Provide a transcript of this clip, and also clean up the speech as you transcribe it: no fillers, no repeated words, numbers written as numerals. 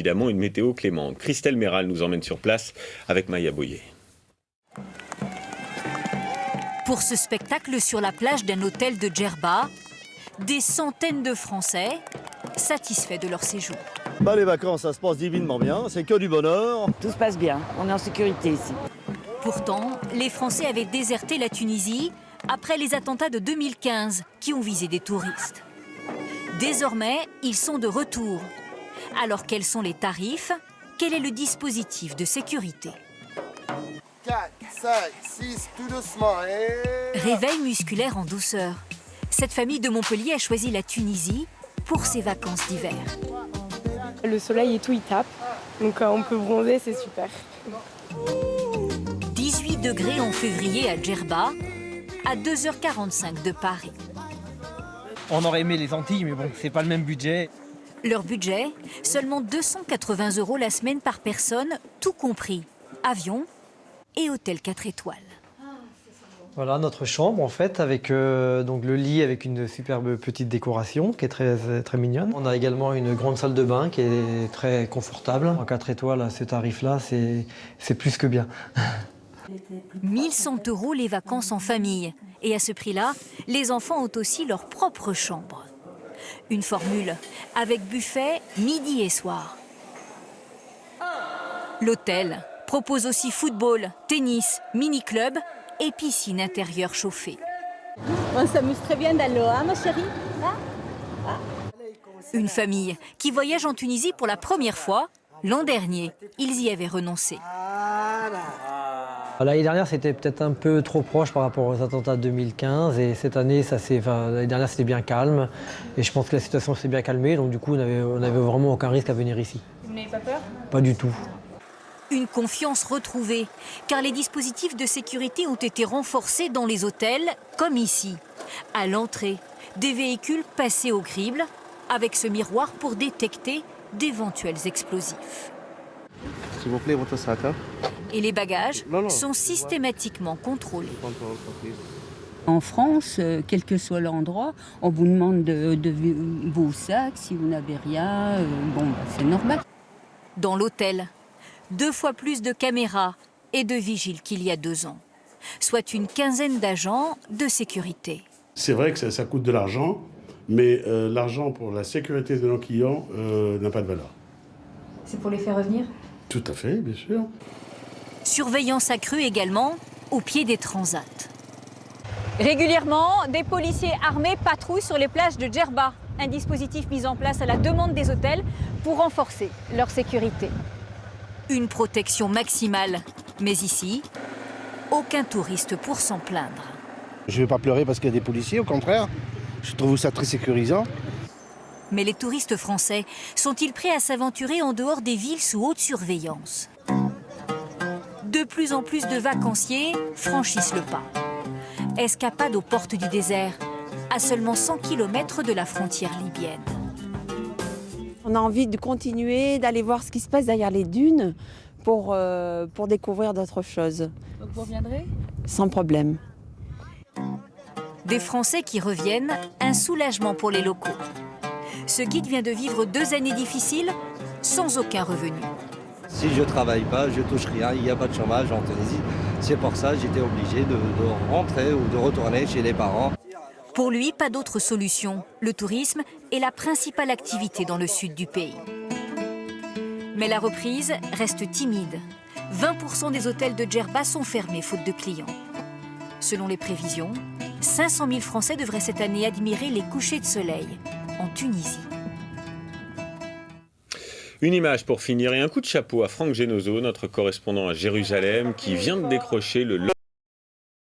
Évidemment, une météo clémente. Christelle Méral nous emmène sur place avec Maya Boyer. Pour ce spectacle sur la plage d'un hôtel de Djerba, des centaines de Français satisfaits de leur séjour. Les vacances, ça se passe divinement bien, c'est que du bonheur. Tout se passe bien, on est en sécurité ici. Pourtant, les Français avaient déserté la Tunisie après les attentats de 2015 qui ont visé des touristes. Désormais, ils sont de retour. Alors quels sont les tarifs? Quel est le dispositif de sécurité? 4, 5, 6, tout doucement. Réveil musculaire en douceur. Cette famille de Montpellier a choisi la Tunisie pour ses vacances d'hiver. Le soleil et tout, il tape, donc on peut bronzer, c'est super. 18 degrés en février à Djerba, à 2h45 de Paris. On aurait aimé les Antilles, mais bon, c'est pas le même budget. Leur budget, seulement 280 € la semaine par personne, tout compris. Avion et hôtel 4 étoiles. Voilà notre chambre en fait, avec donc le lit avec une superbe petite décoration qui est très mignonne. On a également une grande salle de bain qui est très confortable. En 4 étoiles, à ce tarif-là, c'est plus que bien. 1100 € les vacances en famille. Et à ce prix-là, les enfants ont aussi leur propre chambre. Une formule avec buffet midi et soir. L'hôtel propose aussi football, tennis, mini-club et piscine intérieure chauffée. On s'amuse très bien dans l'eau, hein, ma chérie? Une famille qui voyage en Tunisie pour la première fois. L'an dernier, ils y avaient renoncé. L'année dernière, c'était peut-être un peu trop proche par rapport aux attentats de 2015. Et cette année, l'année dernière, c'était bien calme. Et je pense que la situation s'est bien calmée. Donc du coup, on n'avait vraiment aucun risque à venir ici. Vous n'avez pas peur? Pas du tout. Une confiance retrouvée, car les dispositifs de sécurité ont été renforcés dans les hôtels, comme ici. À l'entrée, des véhicules passés au crible, avec ce miroir pour détecter d'éventuels explosifs. S'il vous plaît, votre sac. Et les bagages sont systématiquement contrôlés. En France, quel que soit l'endroit, on vous demande de vos sacs, si vous n'avez rien, c'est normal. Dans l'hôtel, 2 fois plus de caméras et de vigiles qu'il y a 2 ans, soit une quinzaine d'agents de sécurité. C'est vrai que ça coûte de l'argent, mais l'argent pour la sécurité de nos clients n'a pas de valeur. C'est pour les faire revenir? Tout à fait, bien sûr. Surveillance accrue également au pied des transats. Régulièrement, des policiers armés patrouillent sur les plages de Djerba, un dispositif mis en place à la demande des hôtels pour renforcer leur sécurité. Une protection maximale, mais ici, aucun touriste pour s'en plaindre. Je ne vais pas pleurer parce qu'il y a des policiers, au contraire. Je trouve ça très sécurisant. Mais les touristes français sont-ils prêts à s'aventurer en dehors des villes sous haute surveillance? De plus en plus de vacanciers franchissent le pas. Escapade aux portes du désert, à seulement 100 km de la frontière libyenne. On a envie de continuer, d'aller voir ce qui se passe derrière les dunes pour découvrir d'autres choses. Donc vous reviendrez? Sans problème. Des Français qui reviennent, un soulagement pour les locaux. Ce guide vient de vivre 2 années difficiles, sans aucun revenu. Si je ne travaille pas, je ne touche rien, il n'y a pas de chômage en Tunisie. C'est pour ça que j'étais obligé de rentrer ou de retourner chez les parents. Pour lui, pas d'autre solution. Le tourisme est la principale activité dans le sud du pays. Mais la reprise reste timide. 20% des hôtels de Djerba sont fermés faute de clients. Selon les prévisions, 500 000 Français devraient cette année admirer les couchers de soleil en Tunisie. Une image pour finir et un coup de chapeau à Franck Genozo, notre correspondant à Jérusalem, qui vient de décrocher le